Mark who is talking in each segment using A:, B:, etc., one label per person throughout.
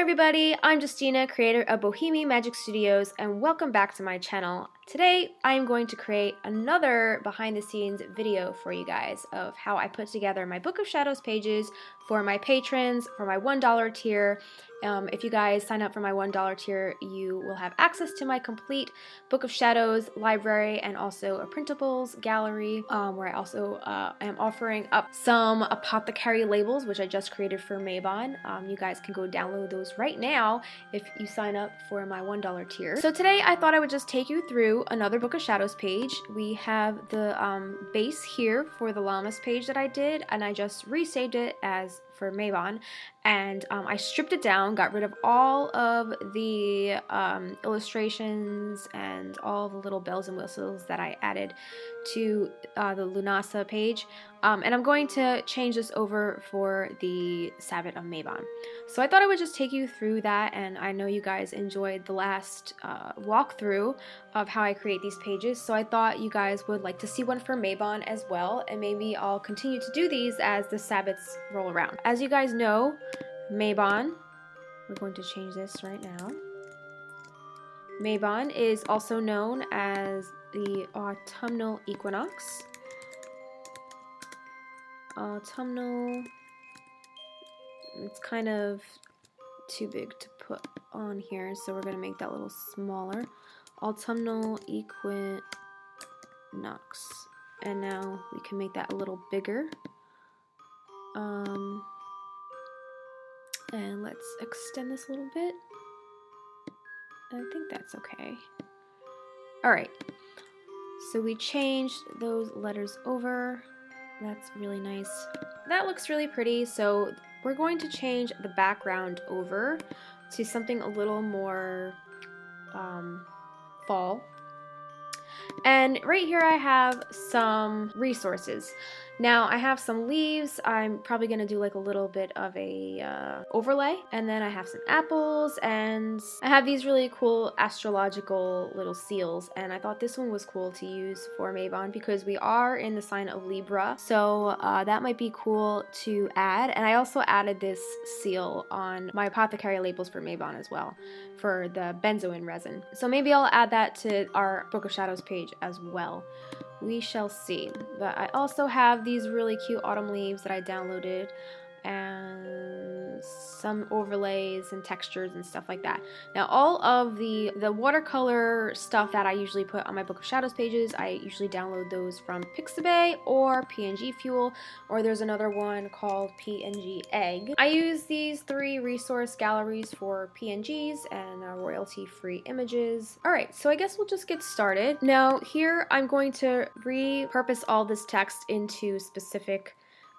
A: everybody, I'm Justina, creator of Bohemian Magic Studios, and welcome back to my channel. Today I am going to create another behind the scenes video for you guys of how I put together my Book of Shadows pages for my patrons, for my $1 tier. If you guys sign up for my $1 tier, you will have access to my complete Book of Shadows library and also a Printables gallery, where I also am offering up some Apothecary labels, which I just created for Mabon. You guys can go download those right now if you sign up for my $1 tier. So today I thought I would just take you through another Book of Shadows page. We have the base here for the Llamas page that I did, and I just resaved it as for Mabon, and I stripped it down, got rid of all of the illustrations and all the little bells and whistles that I added to the Lunasa page, and I'm going to change this over for the Sabbat of Mabon. So I thought I would just take you through that, and I know you guys enjoyed the last walkthrough of how I create these pages, so I thought you guys would like to see one for Mabon as well, and maybe I'll continue to do these as the Sabbats roll around. As you guys know, Mabon, we're going to change this right now. Mabon is also known as the autumnal equinox. Autumnal, it's kind of too big to put on here, so we're going to make that a little smaller. Autumnal equinox. And now we can make that a little bigger. And let's extend this a little bit. I think that's okay. Alright, so we changed those letters over. That's really nice. That looks really pretty, so we're going to change the background over to something a little more fall. And right here I have some resources. Now I have some leaves. I'm probably going to do like a little bit of a overlay, and then I have some apples, and I have these really cool astrological little seals, and I thought this one was cool to use for Mabon because we are in the sign of Libra, so that might be cool to add. And I also added this seal on my apothecary labels for Mabon as well, for the benzoin resin. So maybe I'll add that to our Book of Shadows page as well. We shall see. But I also have these really cute autumn leaves that I downloaded, and some overlays and textures and stuff like that. Now all of the watercolor stuff that I usually put on my Book of Shadows pages, I usually download those from Pixabay or PNG Fuel, or there's another one called PNG Egg. I use these 3 resource galleries for PNGs and royalty-free images. Alright, so I guess we'll just get started. Now here I'm going to repurpose all this text into specific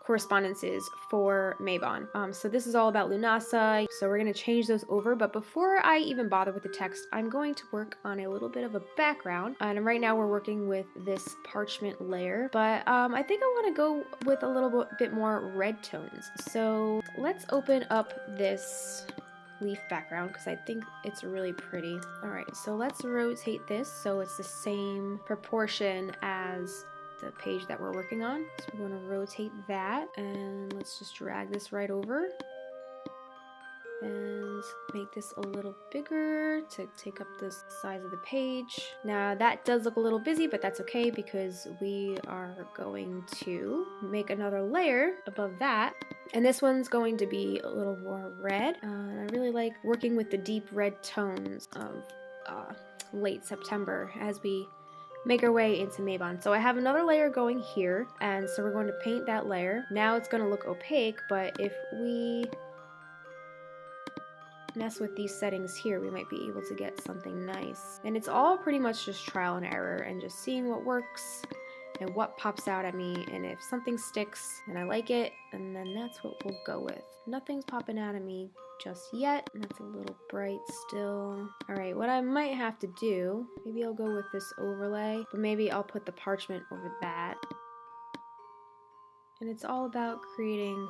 A: correspondences for Mabon. So this is all about Lunasa, so we're going to change those over, but before I even bother with the text, I'm going to work on a little bit of a background, and right now we're working with this parchment layer, but I think I want to go with a little bit more red tones. So let's open up this leaf background because I think it's really pretty. Alright, so let's rotate this so it's the same proportion as the page that we're working on. So we're going to rotate that, and let's just drag this right over and make this a little bigger to take up the size of the page. Now that does look a little busy, but that's okay because we are going to make another layer above that, and this one's going to be a little more red. And I really like working with the deep red tones of late September as we make our way into Mabon. So I have another layer going here, and so we're going to paint that layer. Now it's going to look opaque, but if we mess with these settings here, we might be able to get something nice. And it's all pretty much just trial and error and just seeing what works and what pops out at me, and if something sticks and I like it, and then that's what we'll go with. Nothing's popping out at me just yet, and that's a little bright still. Alright, what I might have to do, maybe I'll go with this overlay, but maybe I'll put the parchment over that. And it's all about creating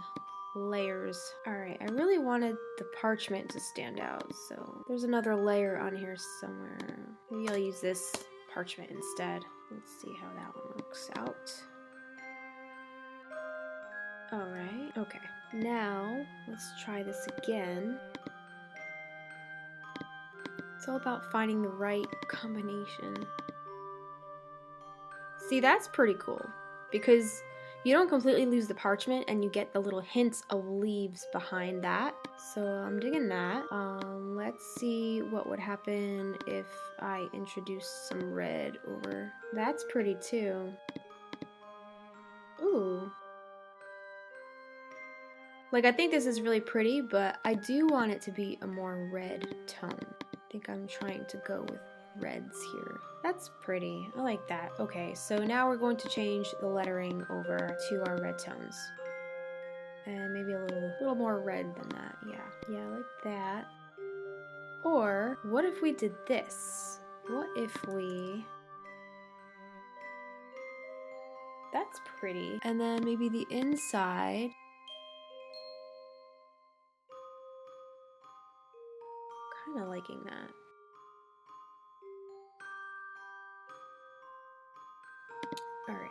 A: layers. Alright, I really wanted the parchment to stand out, so there's another layer on here somewhere. Maybe I'll use this parchment instead. Let's see how that one works out. Alright, okay. Now, let's try this again. It's all about finding the right combination. See, that's pretty cool because you don't completely lose the parchment and you get the little hints of leaves behind that. So I'm digging that. Let's see what would happen if I introduce some red over. That's pretty too. Ooh. Like, I think this is really pretty, but I do want it to be a more red tone. I think I'm trying to go with reds here. That's pretty. I like that. Okay, so now we're going to change the lettering over to our red tones. And maybe a little more red than that. Yeah, like that. Or what if we did this? What if we... That's pretty. And then maybe the inside. Kind of liking that. Alright,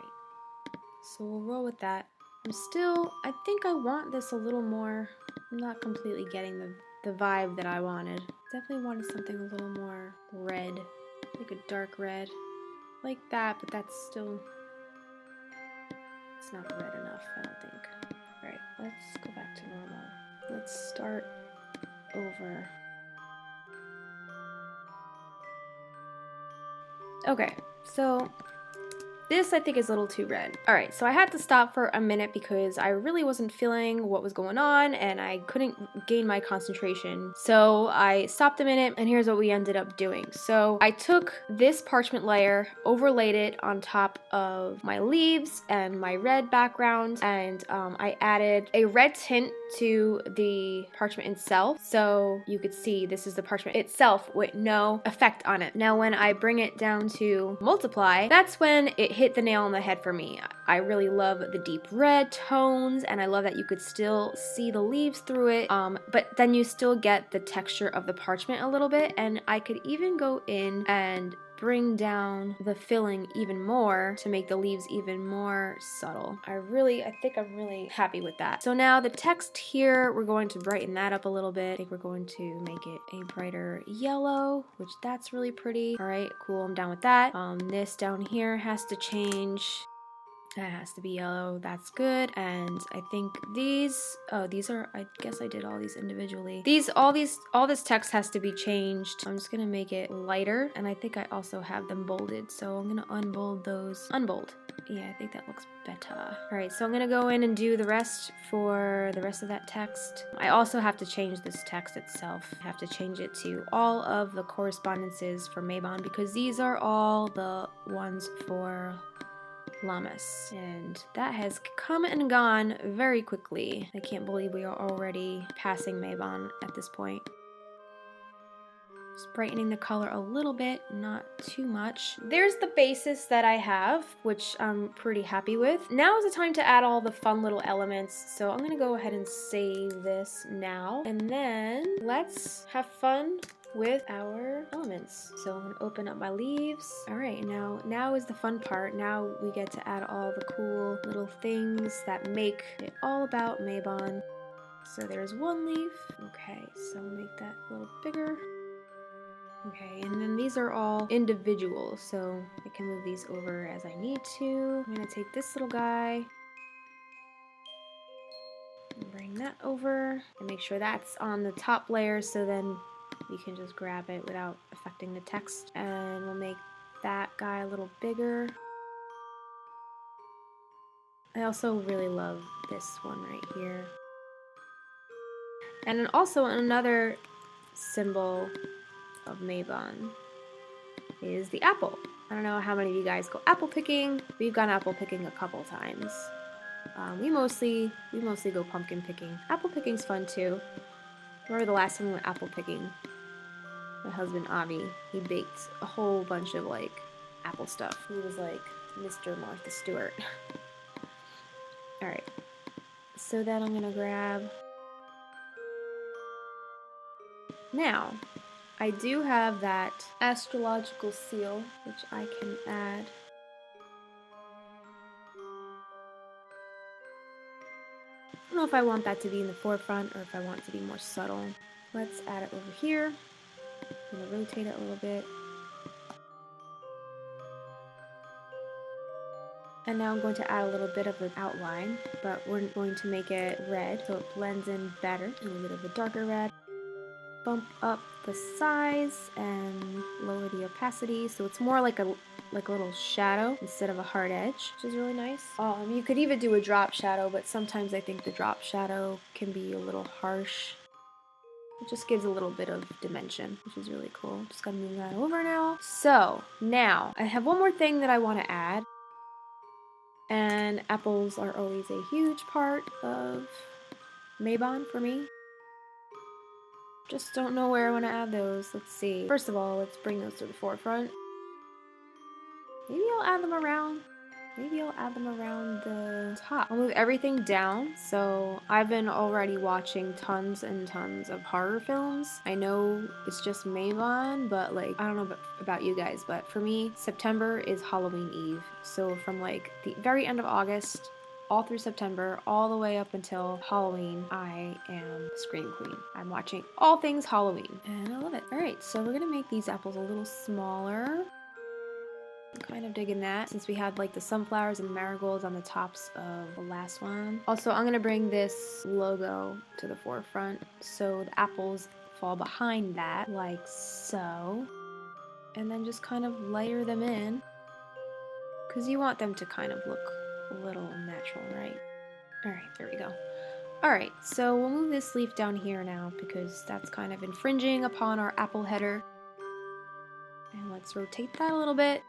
A: so we'll roll with that. I think I want this a little more. I'm not completely getting the vibe that I wanted. Definitely wanted something a little more red, like a dark red. Like that, but that's still, it's not red enough, I don't think. Alright, let's go back to normal. Let's start over. Okay, so this I think is a little too red. Alright, so I had to stop for a minute because I really wasn't feeling what was going on and I couldn't gain my concentration. So I stopped a minute and here's what we ended up doing. So I took this parchment layer, overlaid it on top of my leaves and my red background, and I added a red tint to the parchment itself. So you could see this is the parchment itself with no effect on it. Now when I bring it down to multiply, that's when it hit the nail on the head for me. I really love the deep red tones and I love that you could still see the leaves through it, but then you still get the texture of the parchment a little bit, and I could even go in and bring down the filling even more to make the leaves even more subtle. I think I'm really happy with that. So now the text here, we're going to brighten that up a little bit. I think we're going to make it a brighter yellow, which that's really pretty. All right, cool, I'm down with that. This down here has to change. That has to be yellow. That's good. And I think these are, I guess I did all these individually. All this text has to be changed. I'm just gonna make it lighter, and I think I also have them bolded. So I'm gonna unbold those. Unbold. Yeah, I think that looks better. All right, so I'm gonna go in and do the rest for the rest of that text. I also have to change this text itself. I have to change it to all of the correspondences for Mabon because these are all the ones for Llamas, and that has come and gone very quickly. I can't believe we are already passing Mabon at this point. Just brightening the color a little bit, not too much. There's the basis that I have, which I'm pretty happy with. Now is the time to add all the fun little elements, so I'm gonna go ahead and save this now, and then let's have fun with our elements. So I'm gonna open up my leaves. All right, now is the fun part. Now we get to add all the cool little things that make it all about Mabon. So there's one leaf. Okay, so I'll make that a little bigger. Okay, and then these are all individual, so I can move these over as I need to. I'm gonna take this little guy and bring that over and make sure that's on the top layer, so then you can just grab it without affecting the text. And we'll make that guy a little bigger. I also really love this one right here. And then also another symbol of Mabon is the apple. I don't know how many of you guys go apple picking. We've gone apple picking a couple times. We mostly go pumpkin picking. Apple picking's fun too. Remember the last time we went apple picking? My husband Avi, he baked a whole bunch of like apple stuff. He was like Mr. Martha Stewart. Alright, so that I'm gonna grab. Now, I do have that astrological seal, which I can add. I don't know if I want that to be in the forefront or if I want it to be more subtle. Let's add it over here. I'm gonna rotate it a little bit. And now I'm going to add a little bit of an outline, but we're going to make it red so it blends in better. A little bit of a darker red. Bump up the size and lower the opacity so it's more like a little shadow instead of a hard edge, which is really nice. You could even do a drop shadow, but sometimes I think the drop shadow can be a little harsh. It just gives a little bit of dimension, which is really cool. Just gotta move that over now. So now I have one more thing that I want to add. And apples are always a huge part of Mabon for me. Just don't know where I want to add those. Let's see. First of all, let's bring those to the forefront. Maybe I'll add them around. Maybe I'll add them around the top. I'll move everything down. So I've been already watching tons and tons of horror films. I know it's just Mabon, but like, I don't know about you guys, but for me, September is Halloween Eve. So from like the very end of August, all through September, all the way up until Halloween, I am Scream Queen. I'm watching all things Halloween, and I love it. All right, so we're gonna make these apples a little smaller. I'm kind of digging that since we had like the sunflowers and marigolds on the tops of the last one. Also, I'm gonna bring this logo to the forefront so the apples fall behind that, like so. And then just kind of layer them in because you want them to kind of look a little natural, right? All right, there we go. All right, so we'll move this leaf down here now because that's kind of infringing upon our apple header. And let's rotate that a little bit.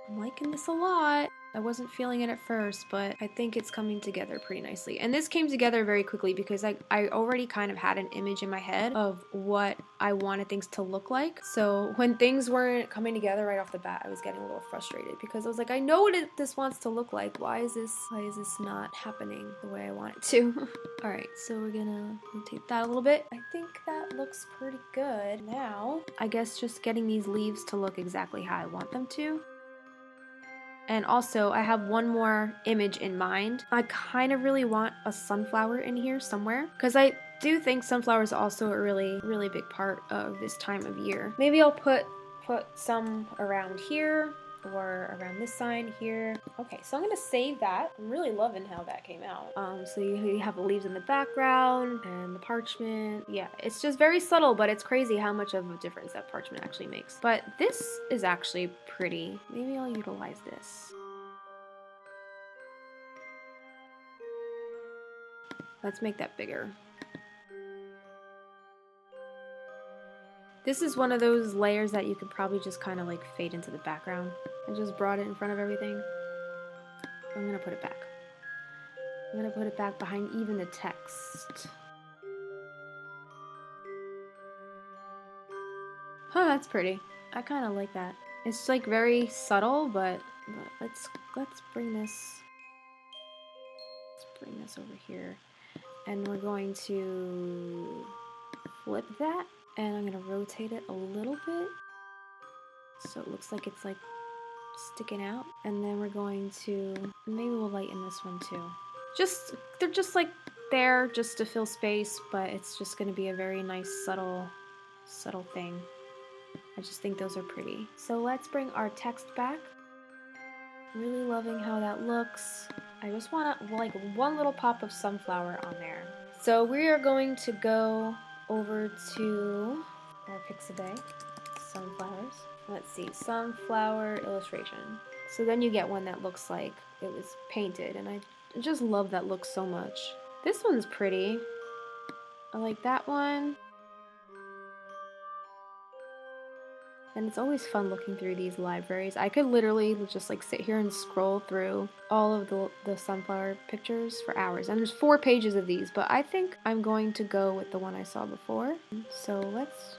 A: I'm liking this a lot. I wasn't feeling it at first, but I think it's coming together pretty nicely. And this came together very quickly because I already kind of had an image in my head of what I wanted things to look like. So when things weren't coming together right off the bat, I was getting a little frustrated because I was like, I know what this wants to look like. Why is this not happening the way I want it to? All right, so we're gonna rotate that a little bit. I think that looks pretty good. Now, I guess just getting these leaves to look exactly how I want them to. And also, I have one more image in mind. I kind of really want a sunflower in here somewhere because I do think sunflowers are also a really, really big part of this time of year. Maybe I'll put some around here or around this sign here. Okay, so I'm gonna save that. I'm really loving how that came out. So you have the leaves in the background and the parchment. Yeah, it's just very subtle, but it's crazy how much of a difference that parchment actually makes. But this is actually pretty. Maybe I'll utilize this. Let's make that bigger. This is one of those layers that you could probably just kind of like fade into the background. I just brought it in front of everything. I'm gonna put it back. I'm gonna put it back behind even the text. Huh, that's pretty. I kind of like that. It's like very subtle, but let's bring this. Let's bring this over here, and we're going to flip that. And I'm going to rotate it a little bit so it looks like it's like sticking out. And then we're going to, maybe we'll lighten this one too. They're just like there just to fill space, but it's just going to be a very nice subtle thing. I just think those are pretty. So let's bring our text back. Really loving how that looks. I just want like one little pop of sunflower on there. So we are going to go over to our Pixabay, sunflowers. Let's see, sunflower illustration. So then you get one that looks like it was painted, and I just love that look so much. This one's pretty. I like that one. And it's always fun looking through these libraries. I could literally just like sit here and scroll through all of the sunflower pictures for hours. And there's 4 pages of these, but I think I'm going to go with the one I saw before. So let's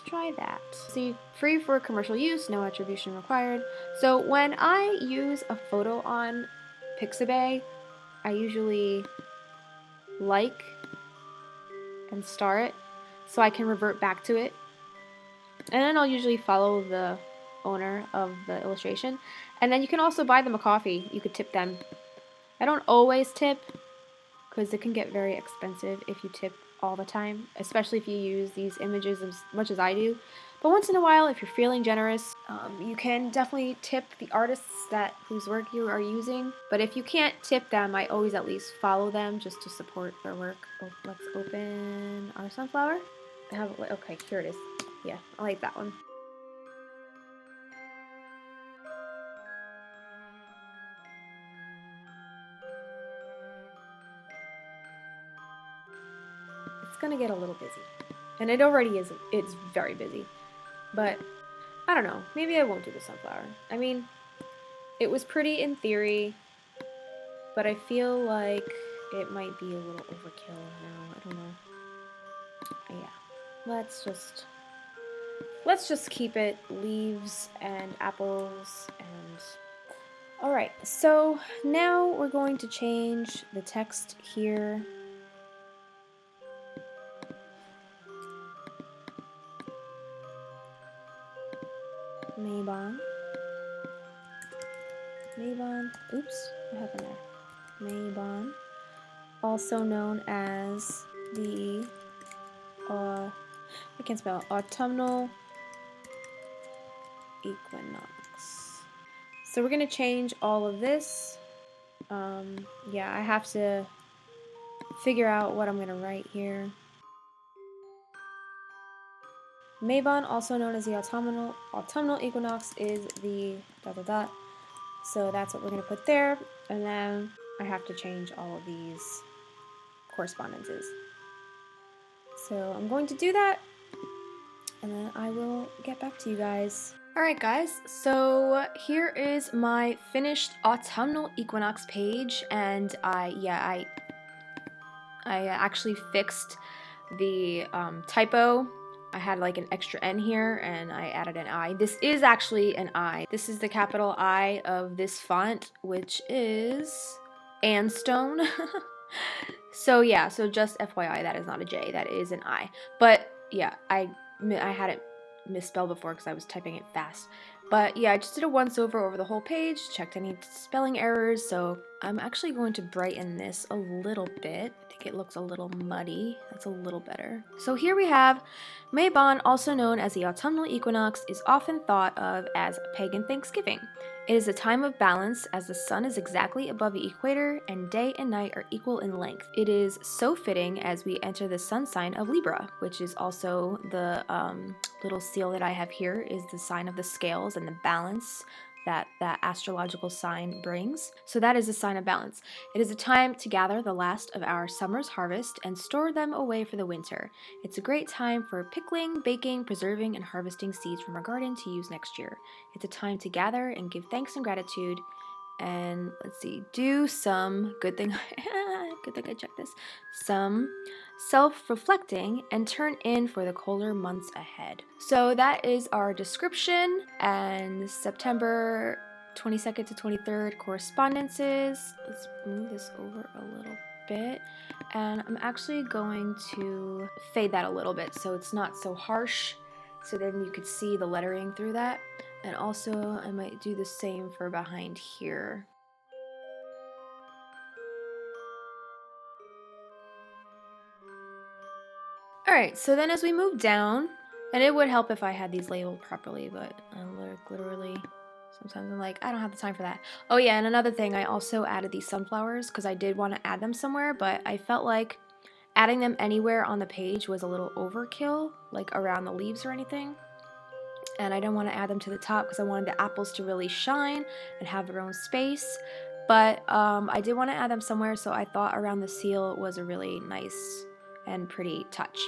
A: try that. See, free for commercial use, no attribution required. So when I use a photo on Pixabay, I usually like and star it so I can revert back to it. And then I'll usually follow the owner of the illustration. And then you can also buy them a coffee. You could tip them. I don't always tip because it can get very expensive if you tip all the time, especially if you use these images as much as I do. But once in a while, if you're feeling generous, you can definitely tip the artists whose work you are using. But if you can't tip them, I always at least follow them just to support their work. Oh, let's open our sunflower. Okay, here it is. Yeah, I like that one. It's gonna get a little busy. And it already is, it's very busy. But I don't know, maybe I won't do the sunflower. I mean, it was pretty in theory, but I feel like it might be a little overkill now. I don't know. Yeah, let's just keep it leaves and apples and... Alright, so now we're going to change the text here. Mabon. Oops, what happened there? Mabon, also known as the, I can't spell, autumnal equinox. So we're going to change all of this. Yeah, I have to figure out what I'm going to write here. Mabon, also known as the autumnal equinox, is the ... So that's what we're going to put there. And then I have to change all of these correspondences. So I'm going to do that, and then I will get back to you guys. Alright guys, so here is my finished autumnal equinox page, and I actually fixed the typo. I had like an extra N here and I added an I. This is actually an I. This is the capital I of this font, which is Andstone. So yeah, so just FYI, that is not a J, that is an I. But yeah, I had it misspelled before because I was typing it fast. But yeah, I just did a once over the whole page, checked any spelling errors, so I'm actually going to brighten this a little bit. I think it looks a little muddy. That's a little better. So here we have Mabon, also known as the autumnal equinox, is often thought of as pagan Thanksgiving. It is a time of balance as the sun is exactly above the equator and day and night are equal in length. It is so fitting as we enter the sun sign of Libra, which is also the little seal that I have here is the sign of the scales and the balance that astrological sign brings. So that is a sign of balance. It is a time to gather the last of our summer's harvest and store them away for the winter. It's a great time for pickling, baking, preserving, and harvesting seeds from our garden to use next year. It's a time to gather and give thanks and gratitude. And let's see, do some good thing I checked this. Some self-reflecting and turn in for the colder months ahead. So that is our description and September 22nd to 23rd correspondences. Let's move this over a little bit. And I'm actually going to fade that a little bit so it's not so harsh. So then you could see the lettering through that. And also I might do the same for behind here. Alright, so then as we move down, and it would help if I had these labeled properly, but I'm literally, sometimes I'm like, I don't have the time for that. Oh yeah, and another thing, I also added these sunflowers because I did want to add them somewhere, but I felt like adding them anywhere on the page was a little overkill, like around the leaves or anything. And I didn't want to add them to the top because I wanted the apples to really shine and have their own space. But I did want to add them somewhere, so I thought around the seal was a really nice and pretty touch.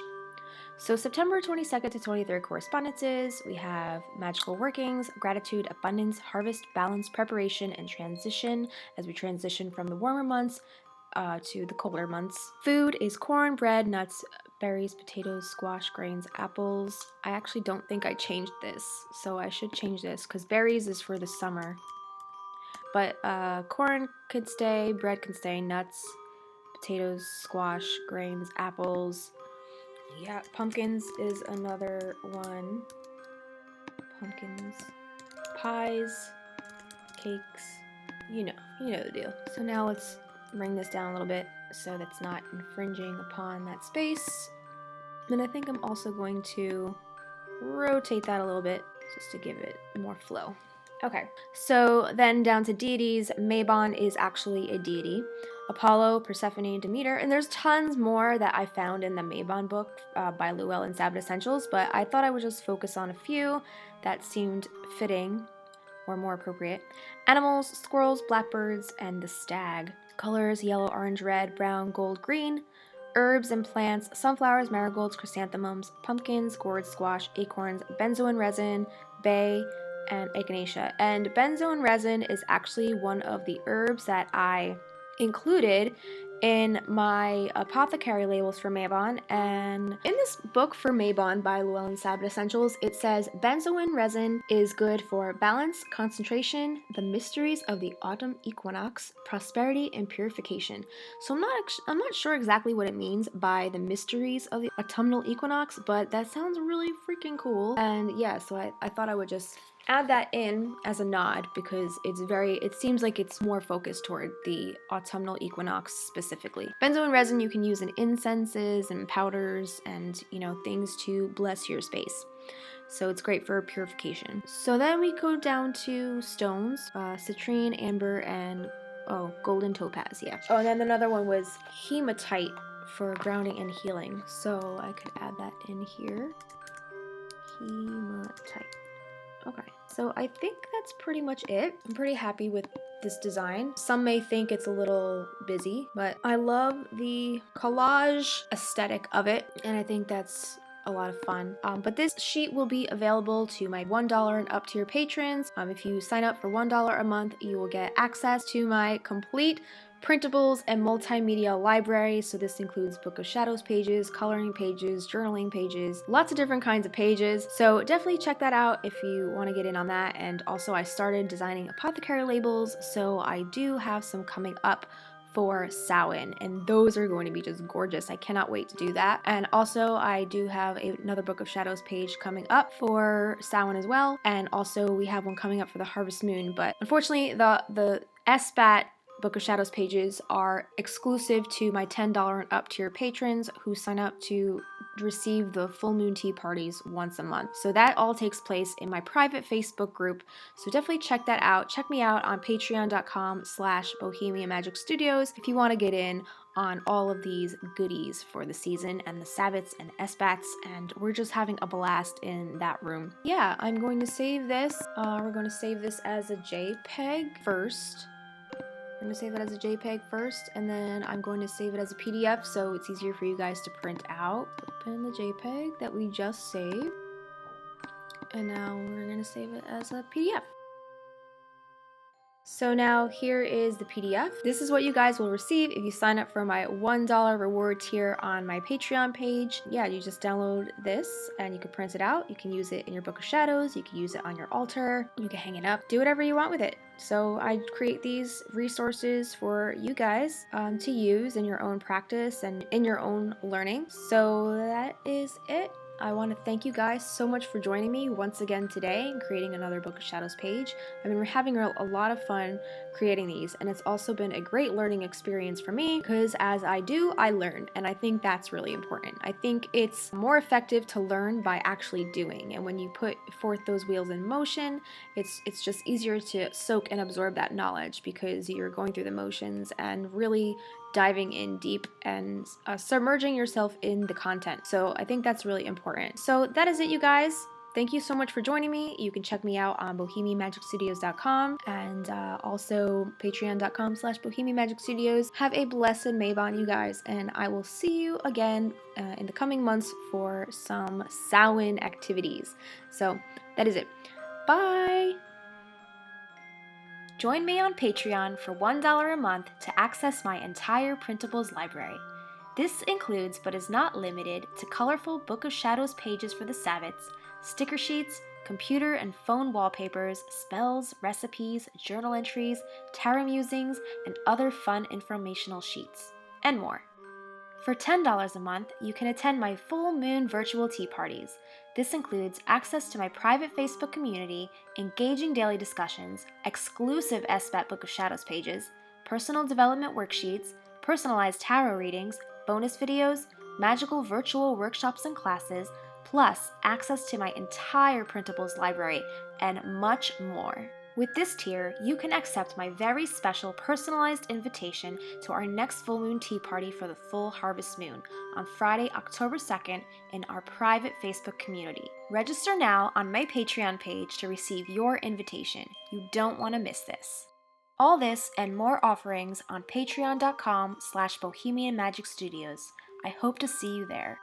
A: So September 22nd to 23rd correspondences, we have magical workings, gratitude, abundance, harvest, balance, preparation, and transition as we transition from the warmer months to the colder months. Food is corn, bread, nuts, berries, potatoes, squash, grains, apples. I actually don't think I changed this, so I should change this because berries is for the summer. But corn could stay, bread can stay, nuts, potatoes, squash, grains, apples. Yeah, pumpkins is another one. Pumpkins, pies, cakes, you know the deal. So now let's bring this down a little bit. so that's not infringing upon that space. And I think I'm also going to rotate that a little bit just to give it more flow. Okay, so then down to deities. Mabon is actually a deity. Apollo, Persephone, Demeter, and there's tons more that I found in the Mabon book by Llewellyn and Sabbat Essentials, but I thought I would just focus on a few that seemed fitting or more appropriate. Animals, squirrels, blackbirds, and the stag. Colors: yellow, orange, red, brown, gold, green. Herbs and plants: sunflowers, marigolds, chrysanthemums, pumpkins, gourds, squash, acorns, benzoin resin, bay, and echinacea. And benzoin resin is actually one of the herbs that I included in my apothecary labels for Mabon. And in this book for Mabon by Llewellyn and Sabbat Essentials, it says benzoin resin is good for balance, concentration, the mysteries of the autumn equinox, prosperity, and purification. So I'm not sure exactly what it means by the mysteries of the autumnal equinox, but that sounds really freaking cool. And yeah, so I thought I would just add that in as a nod because it seems like it's more focused toward the autumnal equinox specifically. Benzoin resin you can use in incenses and powders and, things to bless your space. So it's great for purification. So then we go down to stones, citrine, amber, and golden topaz, yeah. Oh, and then another one was hematite for grounding and healing. So I could add that in here. Hematite. Okay, so I think that's pretty much it. I'm pretty happy with this design. Some may think it's a little busy, but I love the collage aesthetic of it, and I think that's a lot of fun. But this sheet will be available to my $1 and up tier patrons. If you sign up for $1 a month, you will get access to my complete printables and multimedia library. So this includes Book of Shadows pages, coloring pages, journaling pages, lots of different kinds of pages. So definitely check that out if you want to get in on that. And also I started designing apothecary labels, so I do have some coming up for Samhain, and those are going to be just gorgeous. I cannot wait to do that. And also I do have another Book of Shadows page coming up for Samhain as well, and also we have one coming up for the Harvest Moon, but unfortunately the Esbat Book of Shadows pages are exclusive to my $10 and up tier patrons who sign up to receive the full moon tea parties once a month. So that all takes place in my private Facebook group. So definitely check that out. Check me out on patreon.com/Bohemian Magic Studios if you want to get in on all of these goodies for the season and the Sabbats and Esbats, and we're just having a blast in that room. Yeah, I'm going to save this. We're going to save this as a JPEG first. I'm going to save it as a JPEG first, and then I'm going to save it as a PDF so it's easier for you guys to print out. Open the JPEG that we just saved, and now we're going to save it as a PDF. So now here is the PDF. This is what you guys will receive if you sign up for my $1 reward tier on my Patreon page. Yeah, you just download this and you can print it out. You can use it in your Book of Shadows. You can use it on your altar. You can hang it up. Do whatever you want with it. So I create these resources for you guys to use in your own practice and in your own learning. So that is it. I want to thank you guys so much for joining me once again today and creating another Book of Shadows page. I've been having a lot of fun creating these, and it's also been a great learning experience for me because as I do, I learn, and I think that's really important. I think it's more effective to learn by actually doing, and when you put forth those wheels in motion, it's just easier to soak and absorb that knowledge because you're going through the motions and really diving in deep and submerging yourself in the content. So I think that's really important. So that is it, you guys. Thank you so much for joining me. You can check me out on bohemianmagicstudios.com and also patreon.com/bohemianmagicstudios. Have a blessed Mabon, you guys, and I will see you again in the coming months for some Samhain activities. So that is it. Bye! Join me on Patreon for $1 a month to access my entire Printables library. This includes, but is not limited to, colorful Book of Shadows pages for the Sabbats, sticker sheets, computer and phone wallpapers, spells, recipes, journal entries, tarot musings, and other fun informational sheets, and more. For $10 a month, you can attend my full moon virtual tea parties. This includes access to my private Facebook community, engaging daily discussions, exclusive Esbat Book of Shadows pages, personal development worksheets, personalized tarot readings, bonus videos, magical virtual workshops and classes, plus access to my entire Printables library, and much more. With this tier, you can accept my very special personalized invitation to our next full moon tea party for the full harvest moon on Friday, October 2nd in our private Facebook community. Register now on my Patreon page to receive your invitation. You don't want to miss this. All this and more offerings on patreon.com/Bohemian Magic Studios. I hope to see you there.